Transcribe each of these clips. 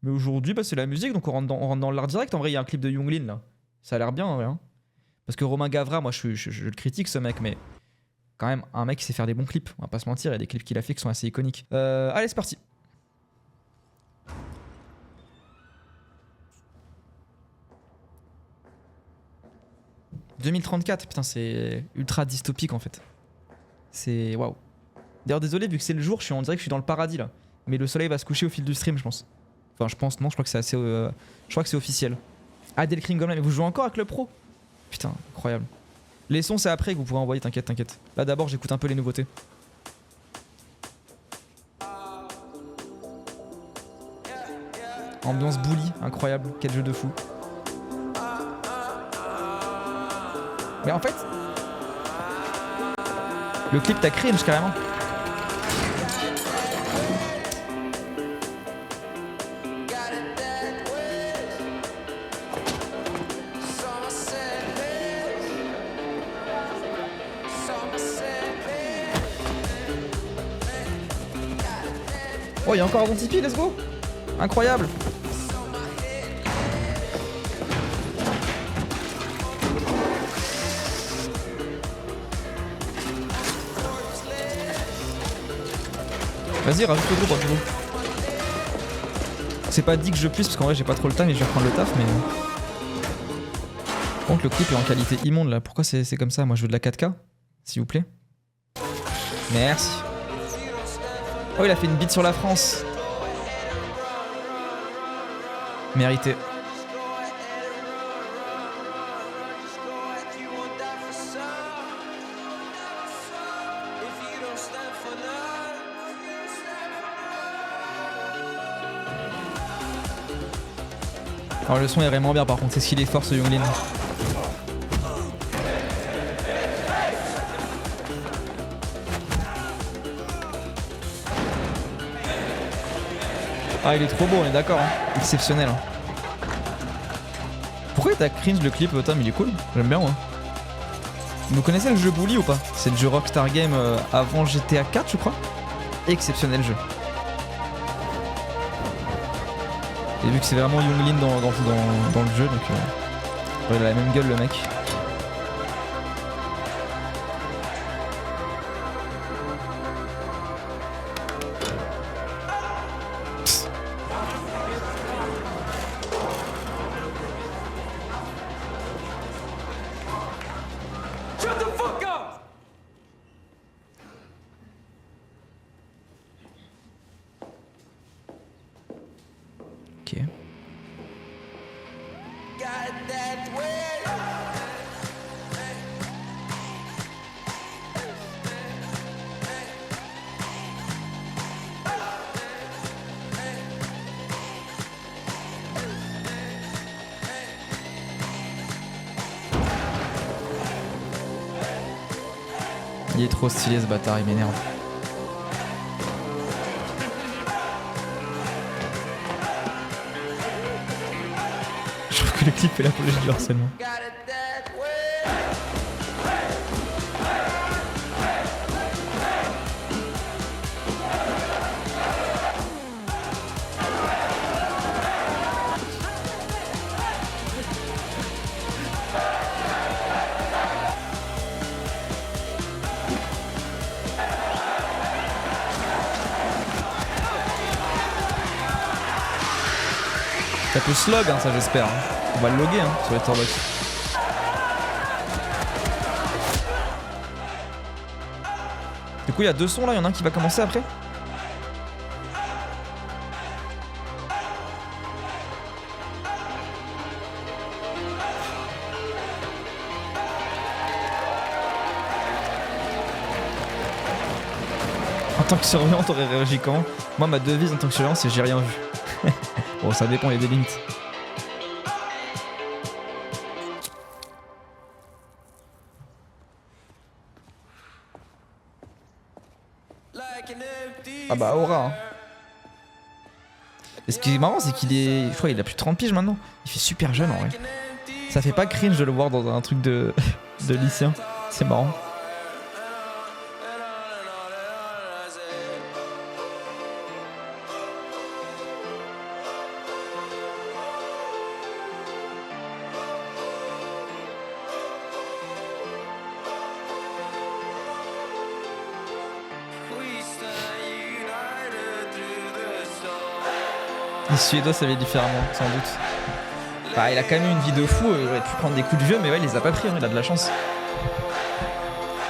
Mais aujourd'hui, bah, c'est la musique, donc on rentre dans l'art direct. En vrai, il y a un clip de Younglin là. Ça a l'air bien, en vrai. Hein. Parce que Romain Gavra, moi, je le critique ce mec, mais quand même, un mec qui sait faire des bons clips. On va pas se mentir, il y a des clips qu'il a fait qui sont assez iconiques. Allez, c'est parti. « 2034, putain, c'est ultra dystopique en fait. C'est waouh. D'ailleurs, désolé, vu que c'est le jour, on dirait que je suis dans le paradis là. Mais le soleil va se coucher au fil du stream, je pense. Enfin, je pense, non, je crois que c'est assez. Je crois que c'est officiel. Ah, Delcrim Goblin, mais vous jouez encore avec le pro? Putain, incroyable. Les sons, c'est après que vous pourrez envoyer, t'inquiète, t'inquiète. Là, d'abord, j'écoute un peu les nouveautés. Ambiance bully, incroyable, quel jeu de fou. Mais en fait, le clip t'as cringe carrément. Oh, il y a encore un bon Tipeee, let's go. Incroyable. Vas-y, rajoute le groupe, rajoute. C'est pas dit que je puisse parce qu'en vrai j'ai pas trop le temps et je vais reprendre le taf, mais. Par contre, le clip est en qualité immonde là. Pourquoi c'est comme ça? Moi je veux de la 4K, s'il vous plaît. Merci. Oh, il a fait une bite sur la France. Mérité. Alors le son est vraiment bien par contre, c'est ce qu'il est fort ce Younglin. Ah, il est trop beau, on est d'accord. Hein. Exceptionnel. Hein. Pourquoi t'as cringe le clip, Tom? Il est cool. J'aime bien, moi. Vous connaissez le jeu Bully ou pas? C'est le jeu Rockstar Game avant GTA 4, je crois. Exceptionnel jeu. Et vu que c'est vraiment Younglin dans le jeu, donc il a la même gueule le mec. Ok. Il est trop stylé ce bâtard, il m'énerve. Je trouve que le clip est l'apologie du harcèlement. Ça peut slog, hein, ça j'espère. Hein. On va le loguer hein, sur les Torbox. Du coup, il y a deux sons là, il y en a un qui va commencer après. En tant que surveillant, t'aurais réagi comment? Moi, ma devise en tant que surveillant, c'est j'ai rien vu. Bon, ça dépend, il y a des limites. Ah bah, aura. Hein. Et ce qui est marrant, c'est qu'il est. Je crois qu'il a plus de 30 piges maintenant. Il fait super jeune en vrai. Ça fait pas cringe de le voir dans un truc de lycéen. C'est marrant. Les Suédois savaient différemment, sans doute. Bah, il a quand même eu une vie de fou, il aurait pu prendre des coups de vieux, mais ouais, il les a pas pris, hein, il a de la chance.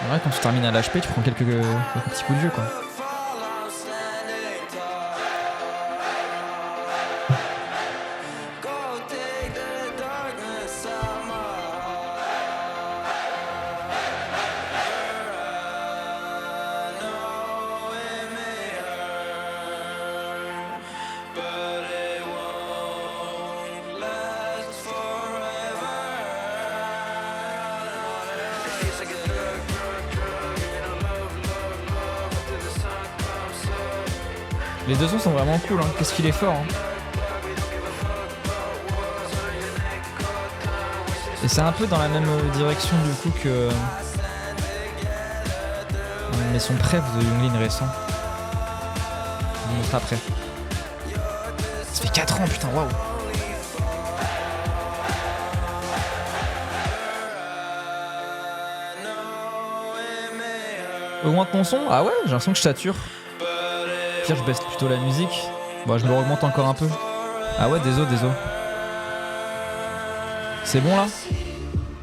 En vrai, quand tu termines à l'HP, tu prends quelques petits coups de vieux, quoi. Les deux sons sont vraiment cool, hein. Qu'est-ce qu'il est fort, hein. Et c'est un peu dans la même direction du coup que mais son préf de Younglin récent. On montre après. Ça fait 4 ans, putain, waouh. Augmente mon son? Ah ouais, j'ai l'impression que je sature. Pire, je baisse plutôt la musique. Bon, je me augmente encore un peu. Ah ouais, désolé. C'est bon là?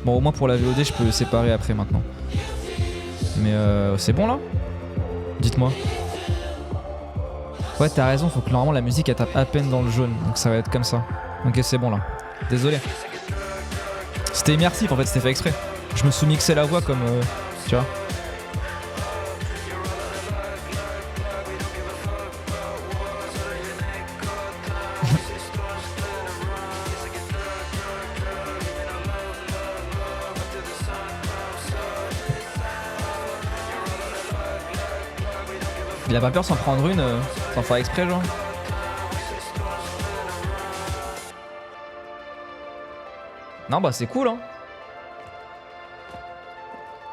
Bon, au moins pour la VOD, je peux le séparer après maintenant. Mais c'est bon là? Dites-moi. Ouais, t'as raison, faut que normalement la musique elle tape à peine dans le jaune. Donc ça va être comme ça. Ok, c'est bon là. Désolé. C'était immersif en fait, c'était fait exprès. Je me sous-mixais la voix comme. Tu vois? Il a pas peur sans prendre une, sans faire exprès genre. Non bah c'est cool hein.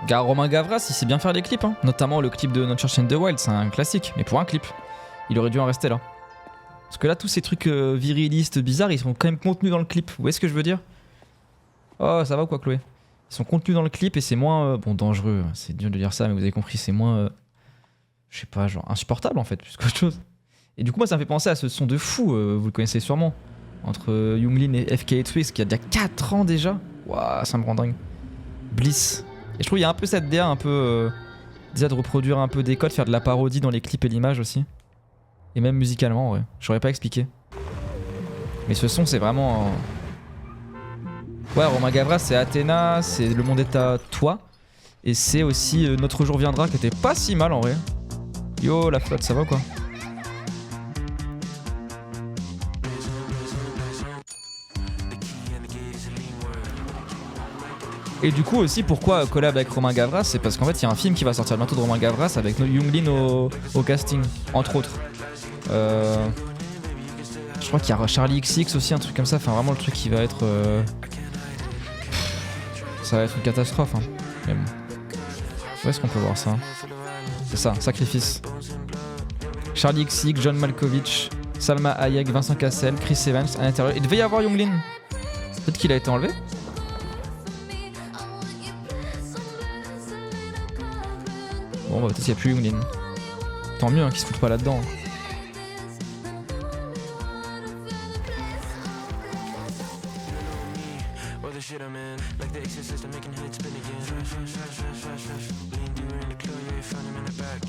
Romain Gavras il sait bien faire les clips hein. Notamment le clip de Not Church in the Wild, c'est un classique. Mais pour un clip, il aurait dû en rester là. Parce que là tous ces trucs virilistes bizarres ils sont quand même contenus dans le clip. Vous voyez ce que je veux dire? Oh ça va ou quoi Chloé? Ils sont contenus dans le clip et c'est moins bon dangereux. C'est dur de dire ça mais vous avez compris, c'est moins je sais pas, genre insupportable en fait, plus qu'autre chose. Et du coup, moi, ça me fait penser à ce son de fou, vous le connaissez sûrement, entre Younglin et FK Twigs, qui a déjà 4 ans déjà. Waouh, ça me rend dingue. Bliss. Et je trouve qu'il y a un peu cette DA, un peu. déjà de reproduire un peu des codes, faire de la parodie dans les clips et l'image aussi. Et même musicalement, ouais. J'aurais pas expliqué. Mais ce son, c'est vraiment. Ouais, Romain Gavras, c'est Athéna, c'est Le Monde est à toi. Et c'est aussi Notre jour viendra, qui était pas si mal en vrai. Yo la flotte, ça va quoi? Et du coup aussi pourquoi collab avec Romain Gavras, c'est parce qu'en fait il y a un film qui va sortir bientôt de Romain Gavras avec Younglin au casting, entre autres. Je crois qu'il y a Charlie XX aussi, un truc comme ça, enfin vraiment le truc qui va être... ça va être une catastrophe hein. Mais bon. Où est-ce qu'on peut voir ça? C'est ça, Sacrifice. Charlie XX, John Malkovich, Salma Hayek, Vincent Cassel, Chris Evans à l'intérieur. Il devait y avoir Younglin. Peut-être qu'il a été enlevé. Bon bah peut-être qu'il n'y a plus Younglin. Tant mieux hein, qu'il se foute pas là-dedans.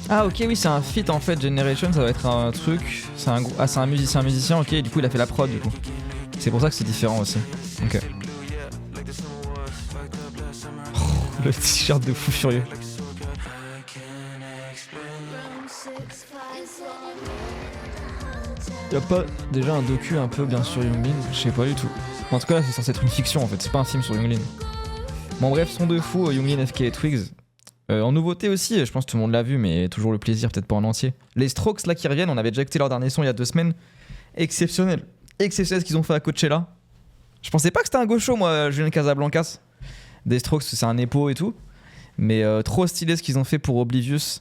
Ah ok oui c'est un feat en fait, Generation ça va être un truc, c'est un musicien ok, et du coup il a fait la prod du coup. C'est pour ça que c'est différent aussi. Ok. Oh, le t-shirt de fou furieux. Y'a pas déjà un docu un peu bien sur Younglin? Je sais pas du tout. En tout cas là c'est censé être une fiction en fait, c'est pas un film sur Younglin. Bon bref, son de fou, Younglin, FK et Twigs. En nouveauté aussi, je pense que tout le monde l'a vu, mais toujours le plaisir, peut-être pas en entier. Les Strokes là qui reviennent, on avait déjà écouté leur dernier son il y a 2 semaines. Exceptionnel. Exceptionnel ce qu'ils ont fait à Coachella. Je pensais pas que c'était un gaucho moi, Julien Casablancas. Des Strokes, c'est un épo et tout. Mais trop stylé ce qu'ils ont fait pour Oblivious.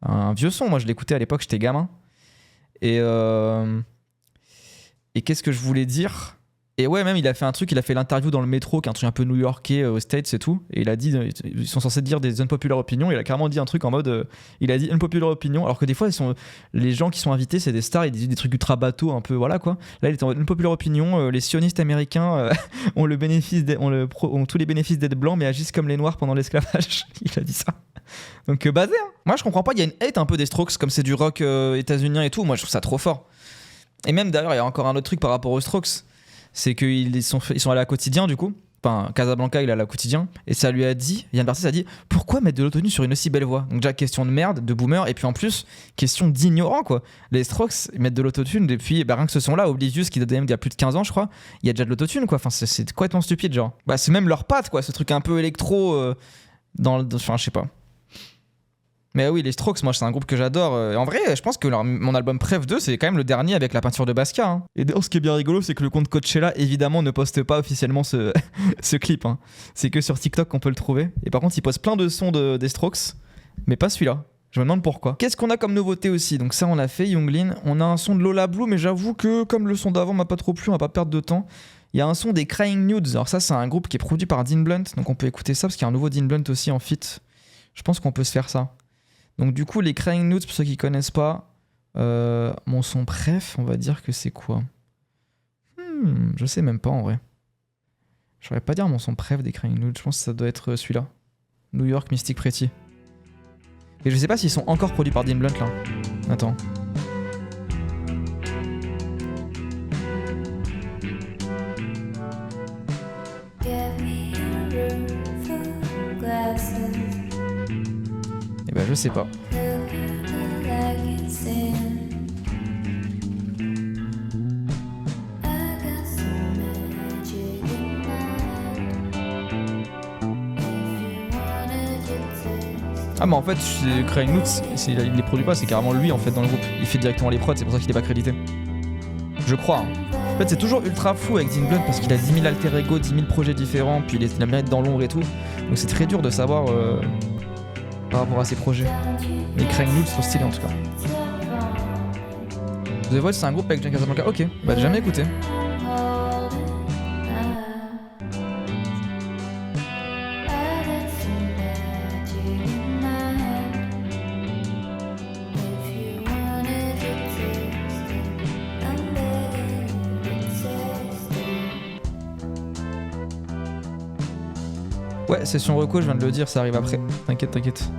Un vieux son, moi je l'écoutais à l'époque, j'étais gamin. Et qu'est-ce que je voulais dire? Et ouais, même il a fait un truc, il a fait l'interview dans le métro, qui est un truc un peu new-yorkais aux States et tout. Et il a dit, ils sont censés dire des unpopular opinions. Il a carrément dit un truc en mode, il a dit unpopular opinion. Alors que des fois, les gens qui sont invités, c'est des stars, ils disent des trucs ultra bateaux, un peu, voilà quoi. Là, il était en mode unpopular opinion. Les sionistes américains ont tous les bénéfices d'être blancs, mais agissent comme les noirs pendant l'esclavage. Il a dit ça. Donc basé, hein. Moi, je comprends pas. Il y a une hate un peu des Strokes, comme c'est du rock états-unien et tout. Moi, je trouve ça trop fort. Et même d'ailleurs, il y a encore un autre truc par rapport aux Strokes. C'est qu'ils sont allés à Quotidien du coup. Enfin, Casablanca, il est allé à Quotidien. Et ça lui a dit, Yann Barthès a dit, pourquoi mettre de l'autotune sur une aussi belle voix? Donc déjà, question de merde, de boomer. Et puis en plus, question d'ignorant quoi. Les Strokes, ils mettent de l'autotune depuis, rien que ce son-là, Oblivious, qui date il y a plus de 15 ans je crois. Il y a déjà de l'autotune quoi. Enfin, c'est complètement stupide genre. C'est même leur patte quoi, ce truc un peu électro enfin, je sais pas. Mais oui, les Strokes, moi c'est un groupe que j'adore. En vrai, je pense que mon album Préf 2, c'est quand même le dernier avec la peinture de Basquiat. Hein. Et d'ailleurs, ce qui est bien rigolo, c'est que le compte Coachella, évidemment, ne poste pas officiellement ce clip. Hein. C'est que sur TikTok qu'on peut le trouver. Et par contre, il poste plein de sons des Strokes, mais pas celui-là. Je me demande pourquoi. Qu'est-ce qu'on a comme nouveauté aussi? Donc ça, on l'a fait, Younglin. On a un son de Lola Blue, mais j'avoue que comme le son d'avant m'a pas trop plu, on va pas perdre de temps. Il y a un son des Crying Nudes. Alors ça, c'est un groupe qui est produit par Dean Blunt. Donc on peut écouter ça, parce qu'il y a un nouveau Dean Blunt aussi en feat. Je pense qu'on peut se faire ça. Donc du coup, les Crying Nudes, pour ceux qui connaissent pas, mon son préf, on va dire que c'est quoi? Je sais même pas en vrai. Je saurais pas dire mon son préf des Crying Nudes, je pense que ça doit être celui-là. New York Mystic Pretty. Et je sais pas s'ils sont encore produits par Dean Blunt là. Attends. Et ben je sais pas. Ah mais en fait Crying Nudes, il les produit pas, c'est carrément lui en fait dans le groupe. Il fait directement les prods, c'est pour ça qu'il est pas crédité. Je crois. Hein. En fait c'est toujours ultra flou avec Dean Blunt parce qu'il a 10 000 alter ego, 10 000 projets différents, puis il aime bien être dans l'ombre et tout. Donc c'est très dur de savoir par rapport à ses projets. Mais Crying Nudes sont stylés en tout cas. The Voice c'est un groupe avec John Casablanca. Ok, bah j'ai jamais écouté. Ouais, session reco, je viens de le dire, ça arrive après. T'inquiète.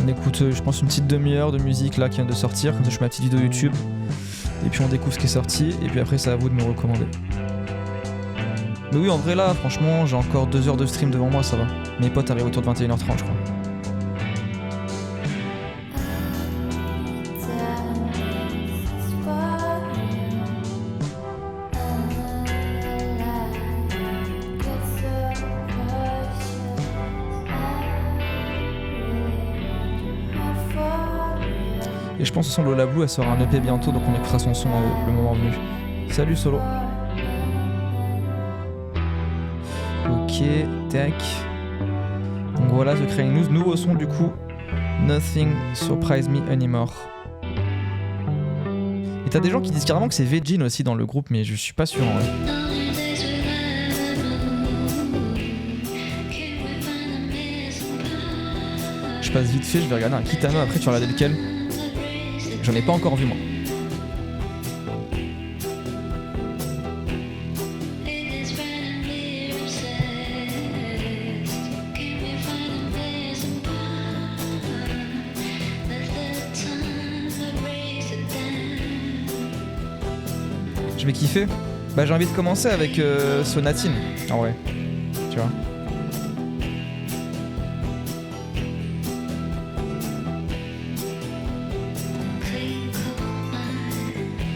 On écoute, je pense, une petite demi-heure de musique là qui vient de sortir. Comme ça, je fais ma petite vidéo YouTube. Et puis on découvre ce qui est sorti. Et puis après, c'est à vous de me recommander. Mais oui, en vrai, là, franchement, j'ai encore 2 heures de stream devant moi, ça va. Mes potes arrivent autour de 21h30, je crois. Et je pense que son Lola Blue, elle sera un EP bientôt, donc on écoutera son son le moment venu. Salut Solo. Ok, tac. Donc voilà, The Crying Nudes, nouveau son du coup. Nothing Surprise Me Anymore. Et t'as des gens qui disent carrément que c'est Vegin aussi dans le groupe, mais je suis pas sûr en vrai. Je passe vite fait, je vais regarder un Kitano, après tu vas regarder lequel. J'en ai pas encore vu moi. Je vais kiffer. Bah j'ai envie de commencer avec Sonatine. En vrai. Tu vois.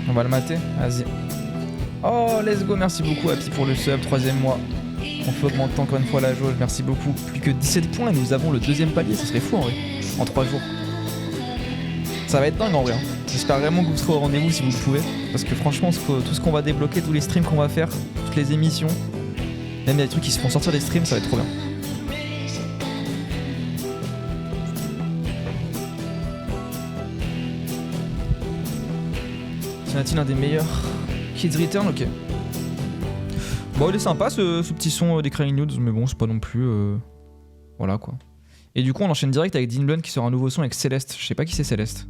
On va le mater, vas-y. Oh, let's go, merci beaucoup Happy pour le sub, 3e mois. On fait augmenter encore une fois la jauge, merci beaucoup. Plus que 17 points et nous avons le 2e palier, ça serait fou en vrai, en 3 jours. Ça va être dingue en vrai. J'espère vraiment que vous serez au rendez-vous si vous le pouvez. Parce que franchement, tout ce qu'on va débloquer, tous les streams qu'on va faire, toutes les émissions, même il y a des trucs qui se font sortir des streams, ça va être trop bien. Sonatine, un des meilleurs. Kids Return, ok. Bon, il est sympa ce petit son des Crying Nudes, mais bon, c'est pas non plus. Voilà quoi. Et du coup, on enchaîne direct avec Dean Blunt qui sort un nouveau son avec Céleste. Je sais pas qui c'est Céleste.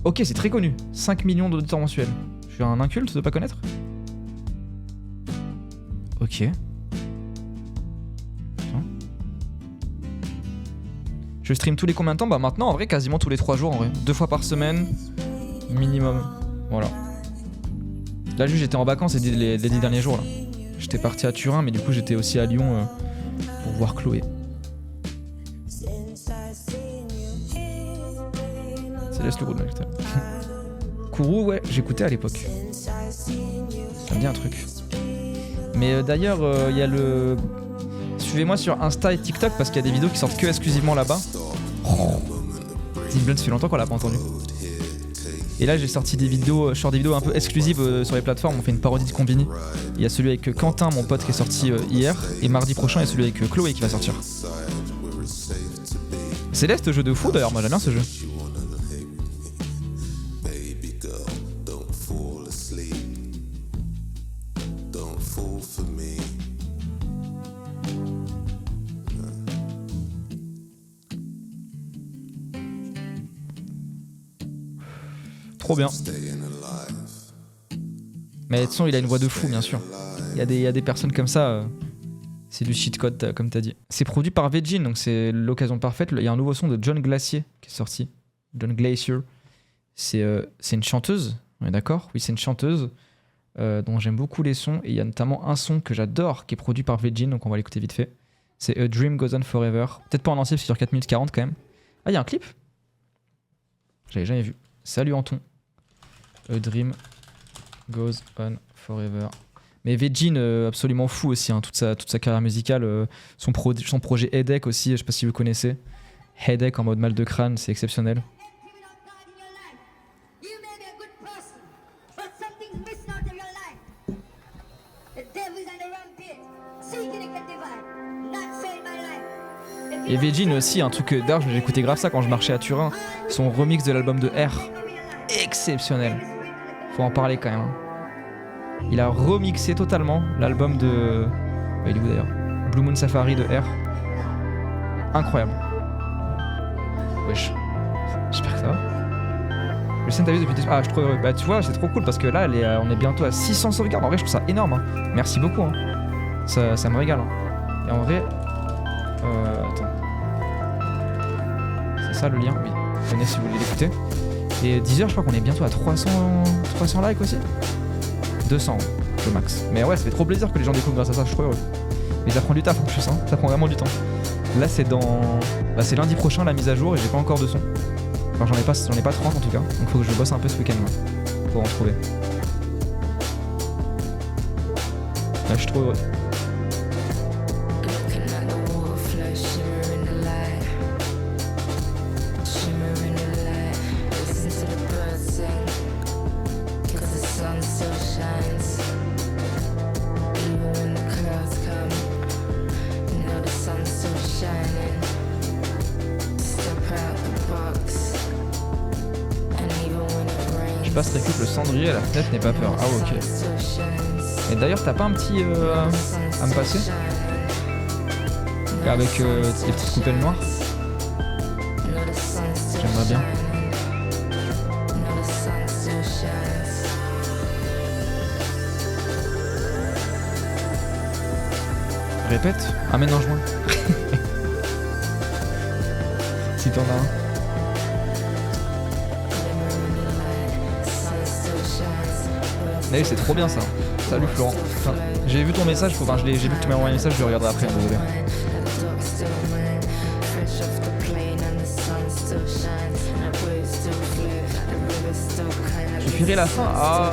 Ok, c'est très connu. 5 millions d'auditeurs mensuels. Je suis un inculte de pas connaître. Ok. Putain. Je stream tous les combien de temps? Bah maintenant, en vrai, quasiment tous les 3 jours en vrai. 2 fois par semaine, minimum. Voilà. Là, juste, j'étais en vacances les 10 derniers jours là. J'étais parti à Turin, mais du coup, j'étais aussi à Lyon pour voir Chloé. Céleste le gros de mec. Kourou, ouais, j'écoutais à l'époque. Ça me dit un truc. Mais d'ailleurs, il y a le... Suivez-moi sur Insta et TikTok parce qu'il y a des vidéos qui sortent que exclusivement là-bas. Dean Blunt, ça fait longtemps qu'on l'a pas entendu. Et là, j'ai sorti des vidéos, des vidéos un peu exclusives sur les plateformes. On fait une parodie de Combini. Il y a celui avec Quentin, mon pote, qui est sorti hier. Et mardi prochain, il y a celui avec Chloé qui va sortir. Céleste, jeu de fou d'ailleurs, moi j'aime bien ce jeu. Trop bien. Mais de toute façon, il a une voix de fou, bien sûr. Il y a des personnes comme ça. C'est du cheat code, comme t'as dit. C'est produit par Vegin, donc c'est l'occasion parfaite. Il y a un nouveau son de John Glacier qui est sorti. John Glacier. C'est une chanteuse, on est d'accord? Oui, c'est une chanteuse dont j'aime beaucoup les sons. Et il y a notamment un son que j'adore qui est produit par Vegin, donc on va l'écouter vite fait. C'est A Dream Goes On Forever. Peut-être pas en entier, c'est sur 4 minutes 40 quand même. Ah, il y a un clip? J'avais jamais vu. Salut Anton. A Dream Goes On Forever. Mais Vegin, absolument fou aussi, hein, toute sa carrière musicale. Son projet Headache aussi, je sais pas si vous le connaissez. Headache en mode mal de crâne, c'est exceptionnel. Et Vegin aussi, un truc d'ailleurs, j'ai écouté grave ça quand je marchais à Turin. Son remix de l'album de R. Exceptionnel. Faut en parler quand même. Hein. Il a remixé totalement l'album de... il est où d'ailleurs? Blue Moon Safari de R. Incroyable. Wesh. J'espère que ça va. Le scène t'as vu depuis... Ah, je trouve... Bah tu vois, c'est trop cool parce que là, on est bientôt à 600 sauvegardes. En vrai, je trouve ça énorme. Hein. Merci beaucoup. Hein. Ça me régale. Hein. Et en vrai... Attends. C'est ça le lien? Oui. Venez si vous voulez l'écouter. Et 10h, je crois qu'on est bientôt à 300 likes aussi. 200 le max. Mais ouais, ça fait trop plaisir que les gens découvrent grâce à ça, je suis trop heureux. Mais ça prend du taf en plus, hein. Ça prend vraiment du temps. Là, c'est c'est lundi prochain la mise à jour et j'ai pas encore de son. Enfin, j'en ai pas 30 en tout cas. Donc faut que je bosse un peu ce week-end là, pour en trouver. Là, je suis trop heureux. Je passe récup le cendrier à la fenêtre, n'aie pas peur. Ah ok. Et d'ailleurs t'as pas un petit à me passer? Avec des petites coupelles noires? J'aimerais bien. Répète. Amène un joint. Si t'en as un. Mais oui, c'est trop bien ça. Salut Florent. Enfin, j'ai vu ton message, j'ai vu que tu m'as envoyé un message, je le regarderai après, désolé. Je finirai la fin. Ah,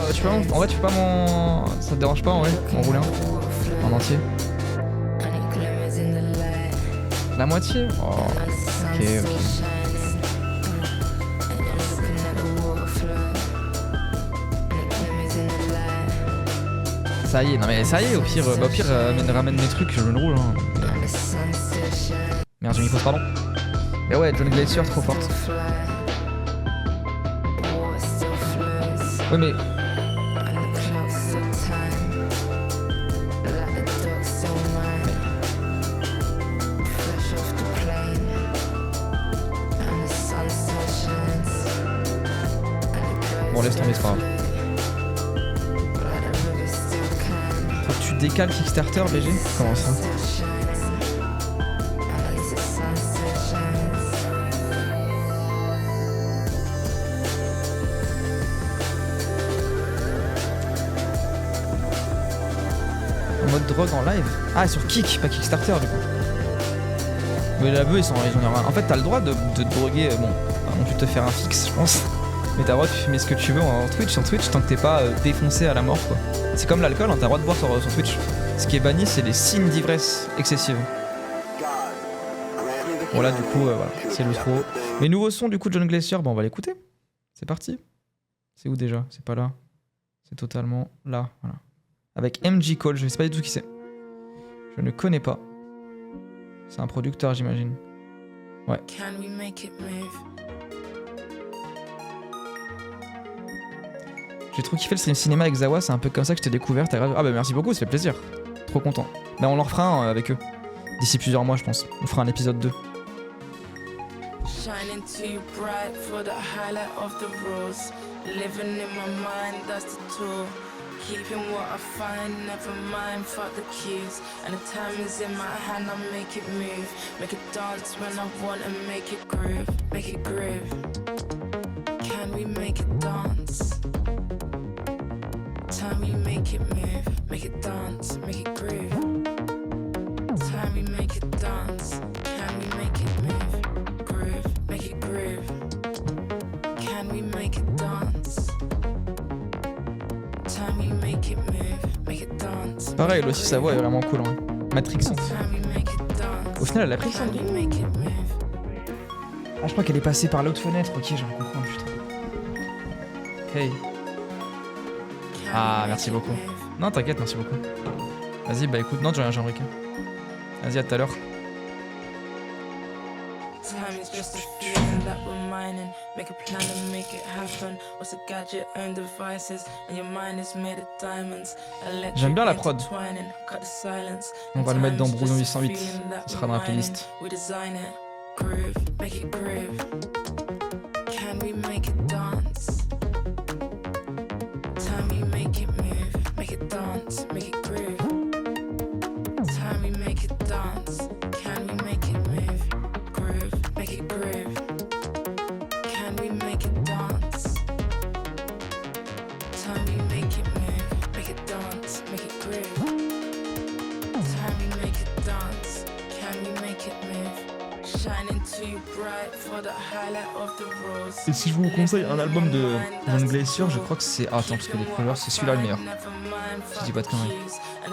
en vrai, tu peux pas m'en... Ça te dérange pas en vrai, m'en rouler un en entier? La moitié? Oh, ok. Ça y est, non mais ça y est, au pire, ramène mes trucs, je me roule. Hein. Merde, j'ai mis pause, pardon. Mais ouais, John Glacier, trop forte. Ouais, mais laisse tomber, c'est pas grave. Faut que tu décales Kickstarter, BG? Comment ça? En mode drogue en live? Ah, sur Kik, pas Kickstarter du coup. Mais la bœuf, ils en ont rien. En fait, t'as le droit de te droguer, bon, pas non plus te faire un fixe, je pense. Mais t'as le droit de fumer ce que tu veux en Twitch, sur Twitch, tant que t'es pas défoncé à la mort, quoi. C'est comme l'alcool, hein, t'as le droit de boire sur Twitch. Ce qui est banni, c'est les signes d'ivresse excessive. Bon là, du coup, voilà, c'est l'outro. Mais nouveau son, du coup, de John Glacier, bon, on va l'écouter. C'est parti. C'est où déjà? C'est pas là. C'est totalement là, voilà. Avec MJ Cole, je sais pas du tout qui c'est. Je ne connais pas. C'est un producteur, j'imagine. Ouais. J'ai trop kiffé le stream cinéma avec Zawa, c'est un peu comme ça que je t'ai découvert. Ah bah merci beaucoup, ça fait plaisir. Trop content. Mais on en refera un avec eux. D'ici plusieurs mois, je pense. On fera un épisode 2. Shining too bright for the highlight of the rose. Living in my mind, that's the tool. Keeping what I find, never mind, fuck the cues. And the time is in my hand, I make it move. Make it dance when I want and make it groove. Make it groove. Can we make it dance? Time we make it move. Make it dance, make it groove. Time we make it dance. Can we make it move? Groove, make it groove. Can we make it dance? Time we make it move. Make it dance. Pareil, elle aussi sa voix est vraiment cool, hein. Matrixante. Au final, elle a pris ça. Ah, je crois qu'elle est passée par l'autre fenêtre. Ok, j'en comprends, putain. Hey. Ah, merci beaucoup. Non, t'inquiète, merci beaucoup. Vas-y, bah écoute, non, j'ai rien, Jean-Ric. Vas-y, à tout à l'heure. J'aime bien la prod. On va le mettre dans Bruno 808. Ce sera dans la playlist. Et si je vous conseille un album de John Glacier, je crois que c'est... Ah, attends, parce que les couleurs, c'est celui-là le meilleur. Si je dis pas de conneries.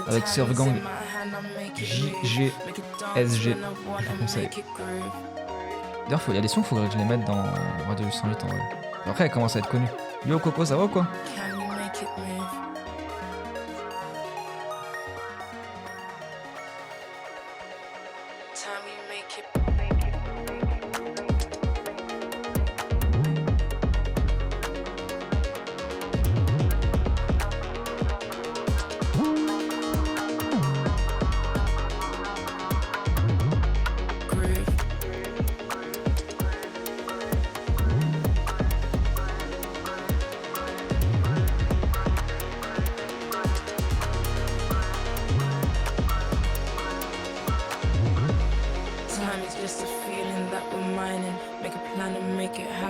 Avec Surf Gang, JGSG, je vous conseille. D'ailleurs, il y a des sons, il faudrait que je les mette dans Radio 808 en vrai. Après, elle commence à être connue. Yo Coco, ça va ou quoi?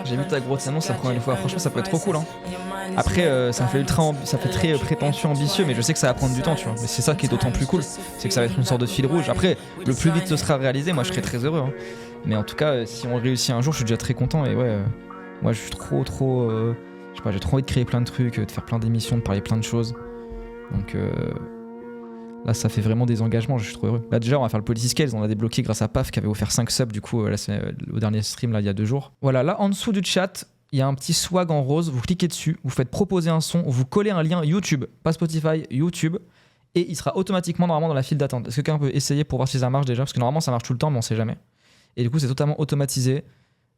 J'ai vu ta grosse annonce la première fois, franchement ça peut être trop cool hein. Après ça fait très prétentieux, ambitieux, mais je sais que ça va prendre du temps tu vois. Mais c'est ça qui est d'autant plus cool, c'est que ça va être une sorte de fil rouge. Après le plus vite ce sera réalisé, moi je serai très heureux hein. Mais en tout cas si on réussit un jour je suis déjà très content et ouais moi je suis trop je sais pas, j'ai trop envie de créer plein de trucs, de faire plein d'émissions, de parler plein de choses. Donc là ça fait vraiment des engagements, je suis trop heureux. Là déjà on va faire le Policy Scales, on a débloqué grâce à Paf qui avait offert 5 subs du coup là, au dernier stream là il y a 2 jours. Voilà, là en dessous du chat il y a un petit swag en rose, vous cliquez dessus, vous faites proposer un son, vous collez un lien YouTube, pas Spotify, YouTube, et il sera automatiquement normalement dans la file d'attente. Est-ce que quelqu'un peut essayer pour voir si ça marche déjà? Parce que normalement ça marche tout le temps mais on sait jamais. Et du coup c'est totalement automatisé et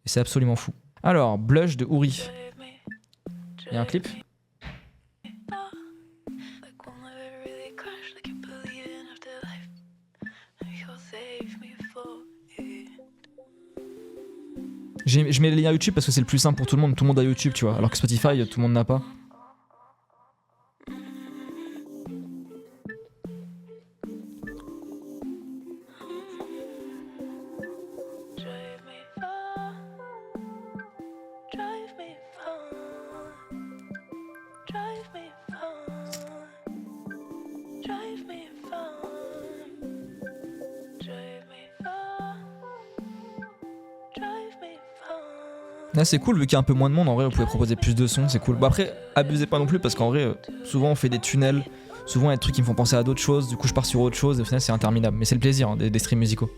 c'est absolument fou. Alors, Blush de Ouri. Il y a un clip? Je mets les liens YouTube parce que c'est le plus simple pour tout le monde. Tout le monde a YouTube, tu vois. Alors que Spotify, tout le monde n'a pas. Là c'est cool vu qu'il y a un peu moins de monde, en vrai vous pouvez proposer plus de sons, c'est cool. Bon après abusez pas non plus parce qu'en vrai souvent on fait des tunnels, souvent il y a des trucs qui me font penser à d'autres choses, du coup je pars sur autre chose et au final c'est interminable. Mais c'est le plaisir hein, des streams musicaux.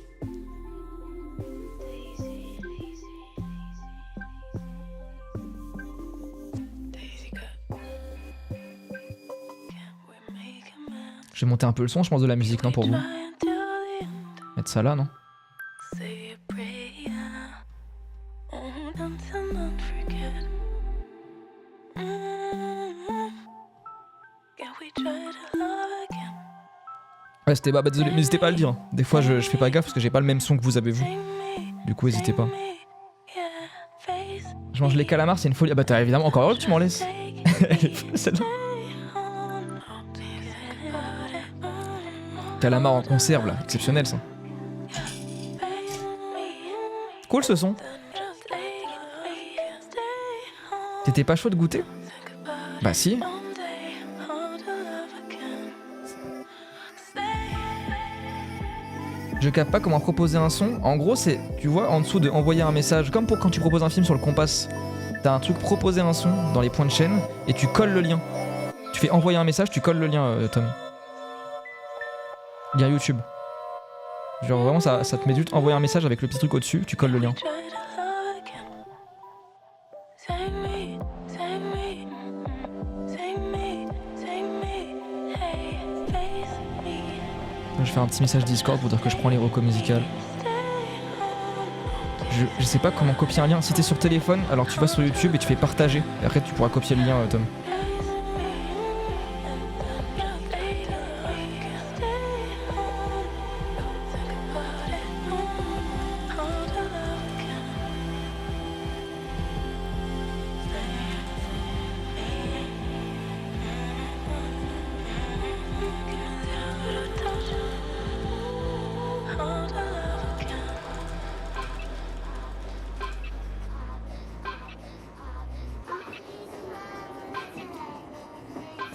Je vais monter un peu le son je pense de la musique, non, pour vous? Mettre ça là, non? Ouais c'était bah désolé, n'hésitez pas à le dire. Des fois je fais pas gaffe parce que j'ai pas le même son que vous avez vous. Du coup n'hésitez pas. Je mange les calamars, c'est une folie. Ah bah t'as évidemment encore heureux que tu m'en laisses. Elle est folle celle-là. Calamar en conserve là, exceptionnel ça. Cool ce son. T'étais pas chaud de goûter? Bah si. Je capte pas comment proposer un son. En gros c'est, tu vois, en dessous de envoyer un message, comme pour quand tu proposes un film sur le Compass. T'as un truc proposer un son dans les points de chaîne et tu colles le lien. Tu fais envoyer un message, tu colles le lien Tom. Lien YouTube. Genre vraiment ça te met juste envoyer un message avec le petit truc au-dessus, tu colles le lien. Je fais un petit message Discord pour dire que je prends les recos musicales. Je sais pas comment copier un lien. Si t'es sur téléphone, alors tu vas sur YouTube et tu fais partager. Et après tu pourras copier le lien Tom.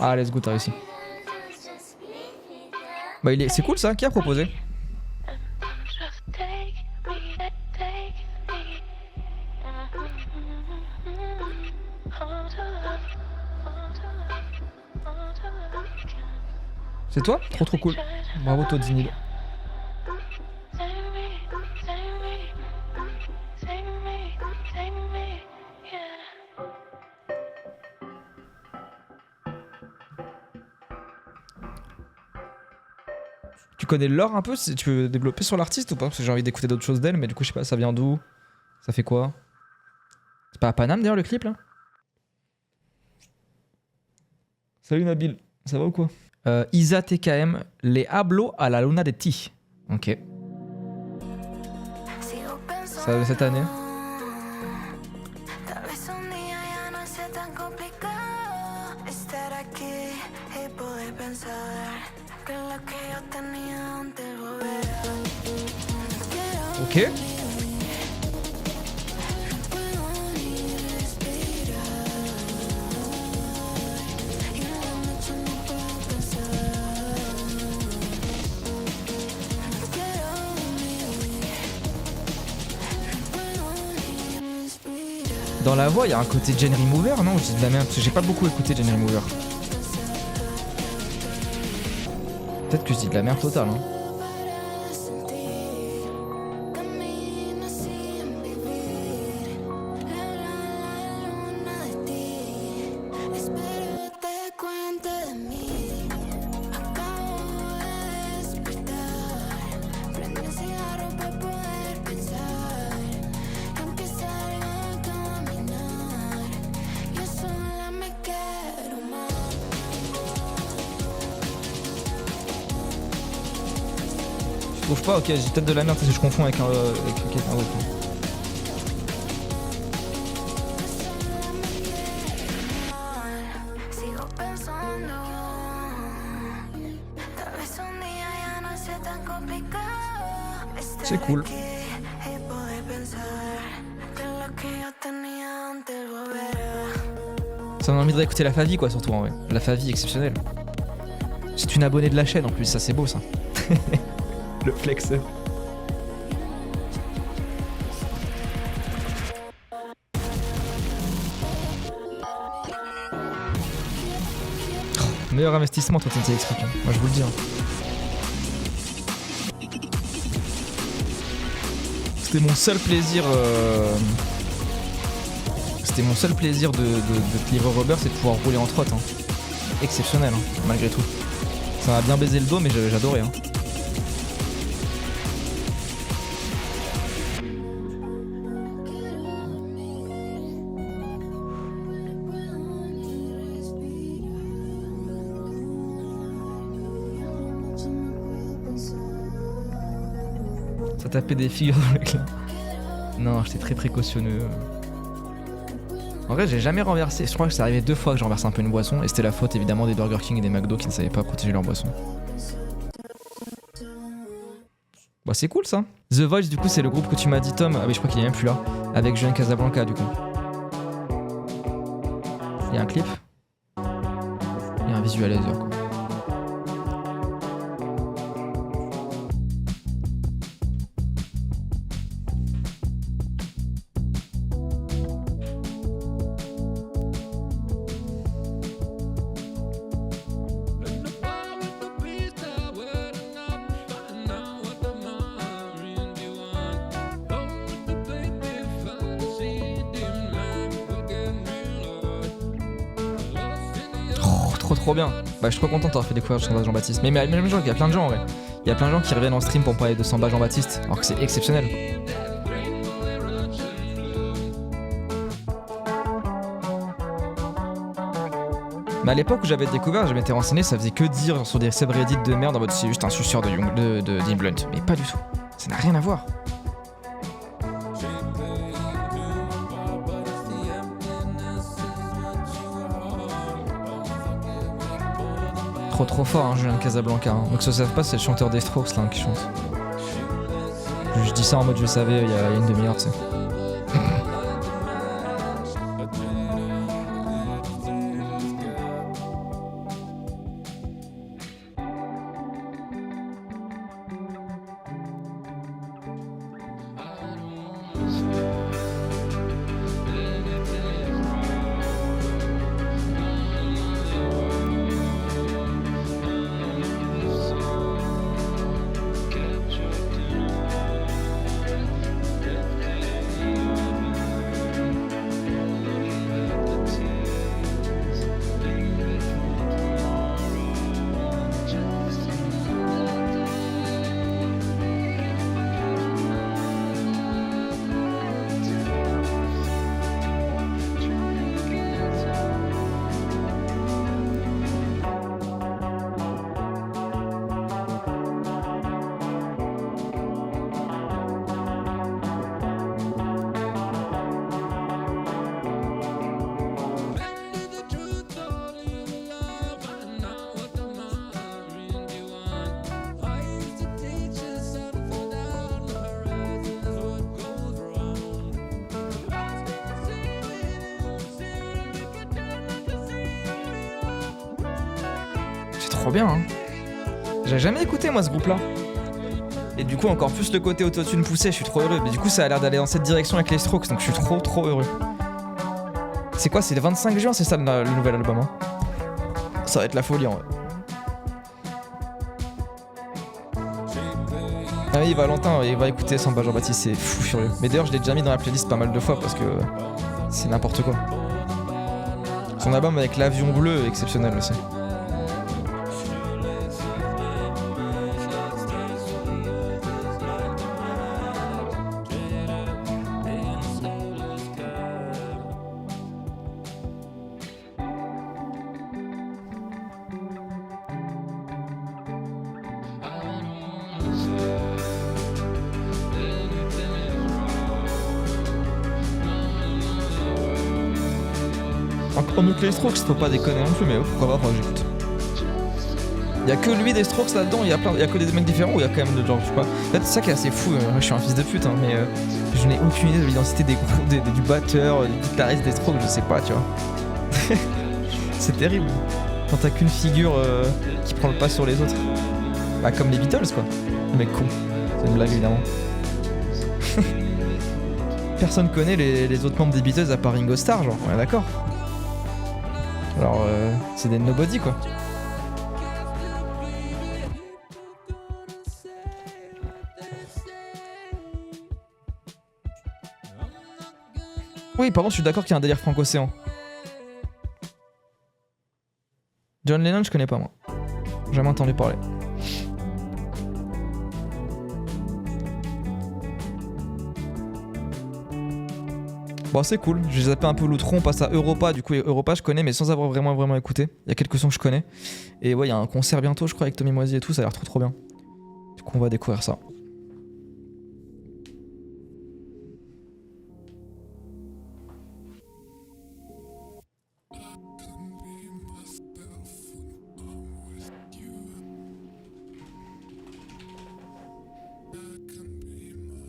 Ah let's go, t'as réussi. Bah c'est cool ça, qui a proposé? C'est toi? Trop cool. Bravo toi Dinil. Tu connais l'or un peu? Tu veux développer sur l'artiste ou pas? Parce que j'ai envie d'écouter d'autres choses d'elle, mais du coup je sais pas, ça vient d'où? Ça fait quoi? C'est pas à Paname d'ailleurs le clip là? Salut Nabil, ça va ou quoi? Isa TKM, les hablo a la luna de ti. Ok. Ça de cette année. Ok. Dans la voix, il y a un côté Jane Remover, non? Je dis de la merde, parce que j'ai pas beaucoup écouté Jane Remover. Peut-être que je dis de la merde totale, hein. Je trouve pas, ok, j'ai peut-être de la merde parce que je confonds avec quelqu'un d'autre. C'est cool. Ça m'a envie de réécouter la Favi quoi surtout en vrai. La Favi exceptionnelle. C'est une abonnée de la chaîne en plus, ça c'est beau ça. Le flex. Meilleur investissement toi t'es expliqué. Moi je vous le dis. Hein. C'était mon seul plaisir. C'était mon seul plaisir de te livrer Robert, c'est de pouvoir rouler en trotte. Hein. Exceptionnel, hein, malgré tout. Ça m'a bien baisé le dos, mais j'adorais. Hein. Ça tapait des figures dans le clip. Non, j'étais très précautionneux. En vrai, j'ai jamais renversé. Je crois que c'est arrivé 2 fois que j'ai renversé un peu une boisson. Et c'était la faute évidemment des Burger King et des McDo qui ne savaient pas protéger leur boisson. Bah, c'est cool ça. The Voice, du coup, c'est le groupe que tu m'as dit, Tom. Ah, oui, je crois qu'il est même plus là. Avec Julien Casablanca, du coup. Il y a un clip. Il y a un visualizer, quoi. Trop bien. Bah, je suis trop content d'avoir fait découvrir Samba Jean-Baptiste. Mais même genre, il y a plein de gens en vrai. Il y a plein de gens qui reviennent en stream pour parler de Samba Jean-Baptiste, alors que c'est exceptionnel. Mais à l'époque où j'avais découvert, je m'étais renseigné, ça faisait que dire sur des subreddits de merde en mode c'est juste un suceur de Dean Blunt. Mais pas du tout. Ça n'a rien à voir. Trop fort, hein, Julien Casablanca. Hein. Donc ça savent pas, c'est le chanteur des Strokes là qui chante. Je dis ça en mode je savais il y a une demi-heure, tu sais. Trop bien, hein. J'ai jamais écouté moi ce groupe là. Et du coup encore plus le côté autotune poussé, je suis trop heureux. Mais du coup ça a l'air d'aller dans cette direction avec les Strokes, donc je suis trop heureux. C'est quoi, c'est le 25 juin, c'est ça le nouvel album, hein. Ça va être la folie en vrai. Ah oui, Valentin, il va écouter Samba Jean-Baptiste, c'est fou furieux. Mais d'ailleurs je l'ai déjà mis dans la playlist pas mal de fois parce que c'est n'importe quoi. Son album avec l'avion bleu est exceptionnel aussi. pas mieux que les Strokes, faut pas déconner non plus, mais pourquoi pas, faudra que j'écoute. Y'a que lui des Strokes là-dedans, y'a que des mecs différents ou y'a quand même de genre, je sais pas. En fait, c'est ça qui est assez fou, je suis un fils de pute, hein, mais je n'ai aucune idée de l'identité des groupes, du batteur, du guitariste des Strokes, je sais pas, tu vois. C'est terrible. Quand t'as qu'une figure qui prend le pas sur les autres. Bah, comme les Beatles, quoi. Le mec con. C'est une blague, évidemment. Personne connaît les autres membres des Beatles à part Ringo Starr, genre, on est d'accord. Alors, c'est des nobody, quoi. Oui, par contre, je suis d'accord qu'il y a un délire franco-océan. John Lennon, je connais pas, moi. Jamais entendu parler. Bon, c'est cool. J'ai zappé un peu l'outro. On passe à Europa. Du coup, Europa, je connais, mais sans avoir vraiment écouté. Il y a quelques sons que je connais. Et ouais, il y a un concert bientôt, je crois, avec Tommy Moisy et tout. Ça a l'air trop bien. Du coup, on va découvrir ça.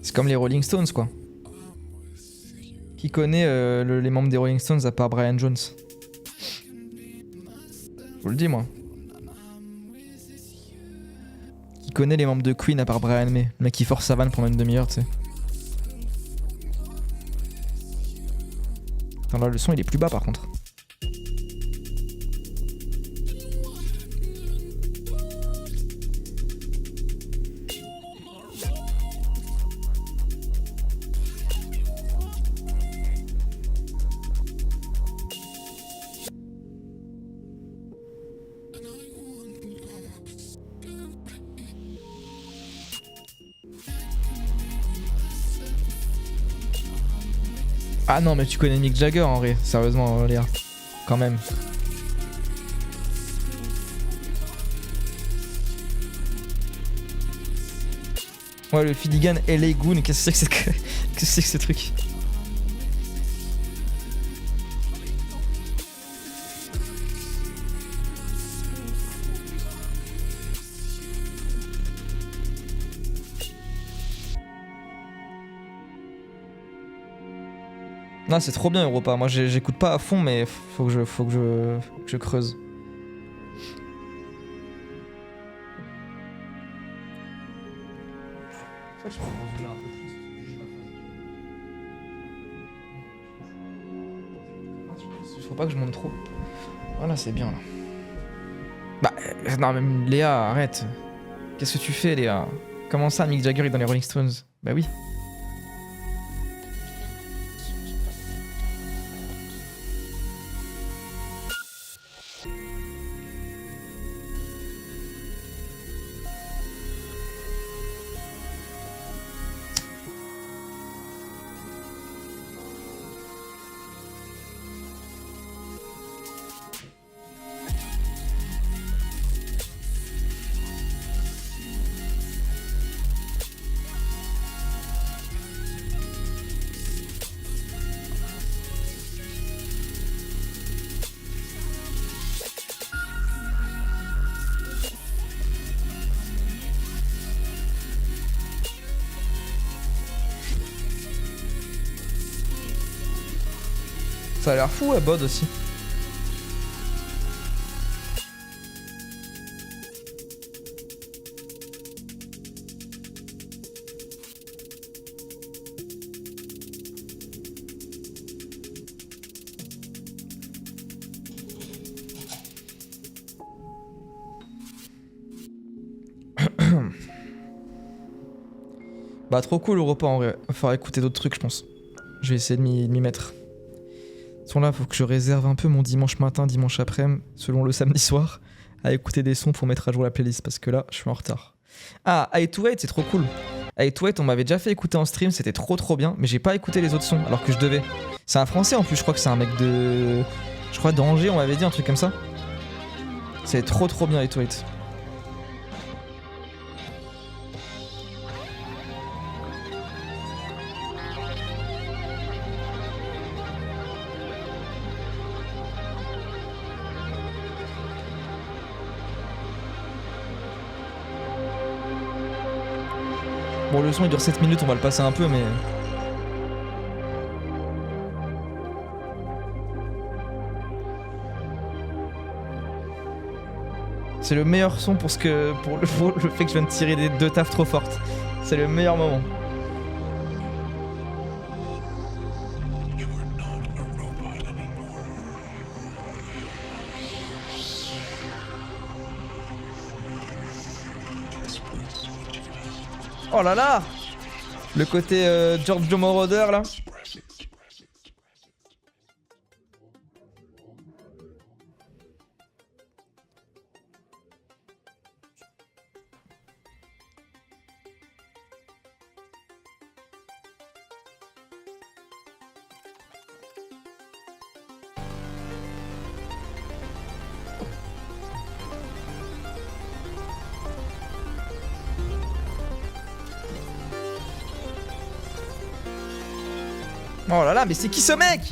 C'est comme les Rolling Stones, quoi. Qui connaît les membres des Rolling Stones à part Brian Jones? Je vous le dis, moi. Qui connaît les membres de Queen à part Brian May? Le mec qui force sa vanne pendant une demi-heure, tu sais. Attends, là, le son, il est plus bas, par contre. Ah non, mais tu connais Mick Jagger en vrai, sérieusement, Léa. Quand même. Ouais, le Finnegan LA Goon, qu'est-ce que c'est que ce truc? Non, c'est trop bien Europa. Moi, j'écoute pas à fond, mais faut que je creuse. Faut pas que je monte trop. Voilà, c'est bien là. Bah, non, même Léa, arrête. Qu'est-ce que tu fais, Léa? Comment ça, Mick Jagger est dans les Rolling Stones? Bah oui. Ça a l'air fou à Bod aussi. Bah trop cool Europa en vrai. Il faudra écouter d'autres trucs je pense. Je vais essayer de m'y mettre. Sont là, faut que je réserve un peu mon dimanche matin, dimanche après-midi, selon le samedi soir, à écouter des sons pour mettre à jour la playlist parce que là, je suis en retard. Ah, High to Wait, c'est trop cool. High to Wait, on m'avait déjà fait écouter en stream, c'était trop bien, mais j'ai pas écouté les autres sons alors que je devais. C'est un français en plus, je crois que c'est un mec de. Je crois d'Angers, on m'avait dit un truc comme ça. C'est trop bien High to Wait. Bon, le son il dure 7 minutes, on va le passer un peu, mais. C'est le meilleur son pour le fait que je viens de tirer des 2 tafs trop fortes. C'est le meilleur moment. Oh là là! Le côté Giorgio Moroder là. Oh là là, mais c'est qui ce mec?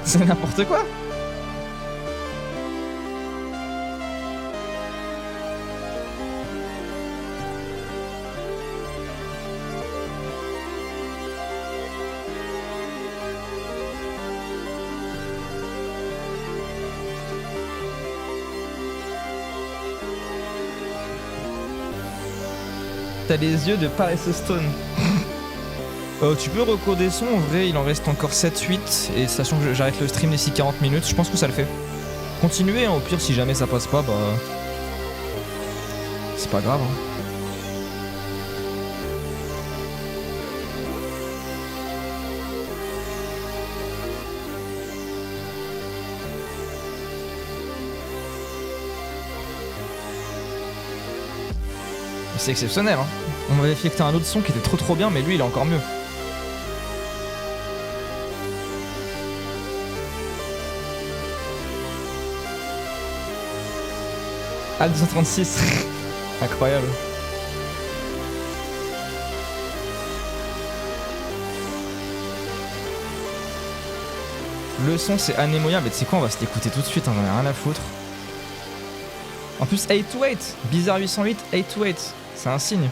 C'est n'importe quoi. T'as les yeux de Paris Stone. Tu peux recoder son, en vrai il en reste encore 7-8 et sachant que j'arrête le stream d'ici 40 minutes, je pense que ça le fait. Continuez, hein, au pire si jamais ça passe pas, bah... c'est pas grave. Hein. C'est exceptionnel, hein. On m'avait fait que t'as un autre son qui était trop bien, mais lui il est encore mieux. Ah, 236. Incroyable. Le son c'est Anemoya, mais tu sais quoi, on va se l'écouter tout de suite, hein, j'en ai rien à foutre. En plus 828, Bizarre 808, 828, c'est un signe.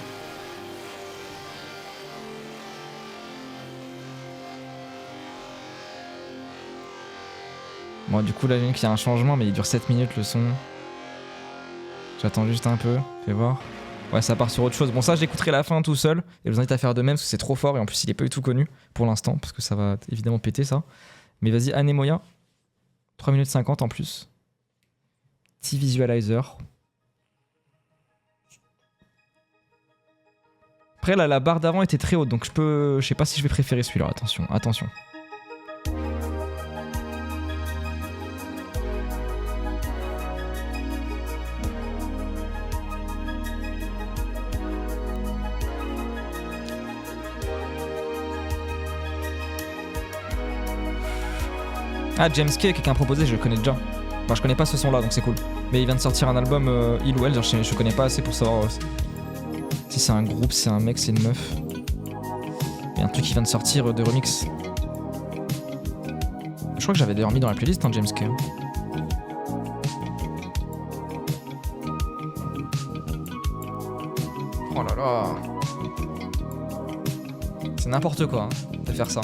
Bon du coup là j'ai vu qu'il y a un changement mais il dure 7 minutes le son. J'attends juste un peu, fais voir. Ouais ça part sur autre chose. Bon ça j'écouterai la fin tout seul. Et je vous invite à faire de même parce que c'est trop fort et en plus il est pas du tout connu pour l'instant parce que ça va évidemment péter ça. Mais vas-y Anemoya. 3 minutes 50 en plus. Petit visualizer. Après là la barre d'avant était très haute donc je sais pas si je vais préférer celui-là. Attention, attention. Ah James K, quelqu'un a proposé, je le connais déjà. Enfin je connais pas ce son là donc c'est cool. Mais il vient de sortir un album il ou elle, genre je connais pas assez pour savoir si c'est un groupe, c'est un mec, c'est une meuf. Il y a un truc qui vient de sortir de remix. Je crois que j'avais d'ailleurs mis dans la playlist James K. Oh là là. C'est n'importe quoi de faire ça.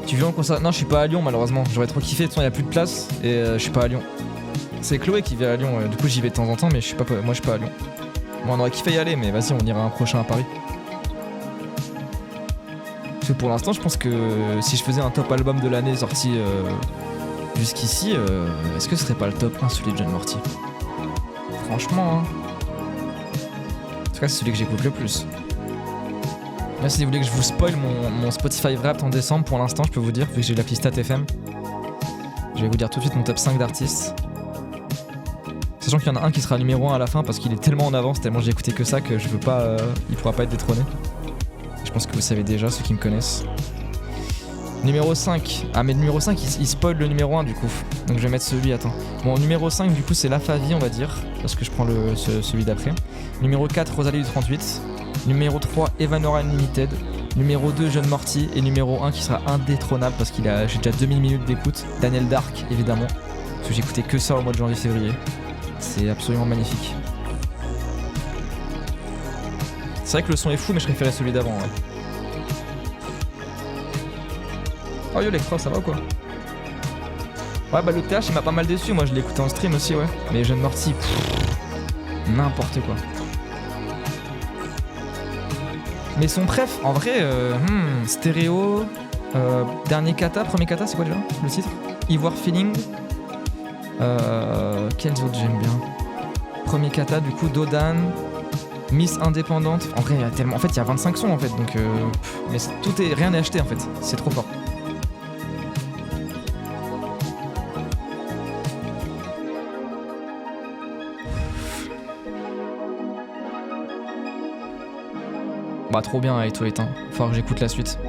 Tu viens en concert? Non, je suis pas à Lyon malheureusement. J'aurais trop kiffé, de toute façon, il y a plus de place et je suis pas à Lyon. C'est Chloé qui vit à Lyon, du coup j'y vais de temps en temps, mais moi je suis pas à Lyon. Bon, on aurait kiffé y aller, mais vas-y, on ira un prochain à Paris. Parce que pour l'instant, je pense que si je faisais un top album de l'année sorti jusqu'ici, est-ce que ce serait pas le top 1 celui de John Morty? Franchement, hein. En tout cas, c'est celui que j'écoute le plus. Là, si vous voulez que je vous spoil mon Spotify Wrapped en décembre, pour l'instant, je peux vous dire, vu que j'ai l'appli StatFM, je vais vous dire tout de suite mon top 5 d'artistes. Sachant qu'il y en a un qui sera numéro 1 à la fin parce qu'il est tellement en avance, tellement j'ai écouté que ça que je veux pas. Il pourra pas être détrôné. Je pense que vous savez déjà, ceux qui me connaissent. Numéro 5. Ah mais le numéro 5 il spoil le numéro 1 du coup. Donc je vais mettre celui, attends. Bon numéro 5 du coup c'est La Favie on va dire. Parce que je prends celui d'après. Numéro 4 Rosalie du 38. Numéro 3 Evanora Unlimited. Numéro 2 Jeune Morty. Et numéro 1 qui sera indétrônable parce j'ai déjà 2000 minutes d'écoute. Daniel Dark évidemment. Parce que j'écoutais que ça au mois de janvier-février. C'est absolument magnifique. C'est vrai que le son est fou mais je préférais celui d'avant ouais. Oh yo Lectra, ça va ou quoi? Ouais bah le TH il m'a pas mal déçu, moi je l'ai écouté en stream aussi ouais. Mais Jeune Morty, n'importe quoi. Mais son préf, en vrai, stéréo, dernier kata, premier kata, c'est quoi déjà le titre? Ivoire Feeling. Quels autres j'aime bien? Premier kata du coup, Dodan, Miss Indépendante. En vrai il y a tellement, en fait il y a 25 sons en fait, donc mais rien n'est acheté en fait, c'est trop fort. Bah trop bien avec toi éteint. Faut que j'écoute la suite.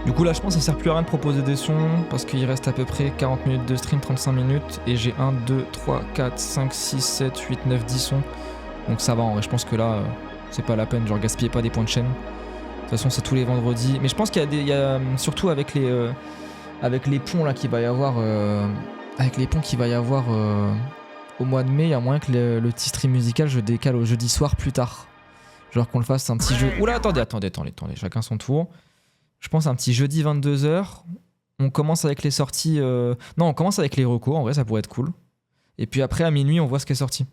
Du coup là je pense que ça sert plus à rien de proposer des sons parce qu'il reste à peu près 40 minutes de stream, 35 minutes et j'ai 1, 2, 3, 4, 5, 6, 7, 8, 9, 10 sons. Donc ça va en vrai, je pense que là c'est pas la peine, genre gaspillez pas des points de chaîne. De toute façon c'est tous les vendredis. Mais je pense qu'il y a surtout avec les ponts là qu'il va y avoir au mois de mai, il y a moyen que le petit stream musical je décale au jeudi soir plus tard. Genre qu'on le fasse un petit jeu. Oula attendez, chacun son tour. Je pense un petit jeudi 22h. On commence avec les sorties. Non, on commence avec les recos. En vrai, ça pourrait être cool. Et puis après, à minuit, on voit ce qui est sorti.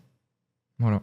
Voilà.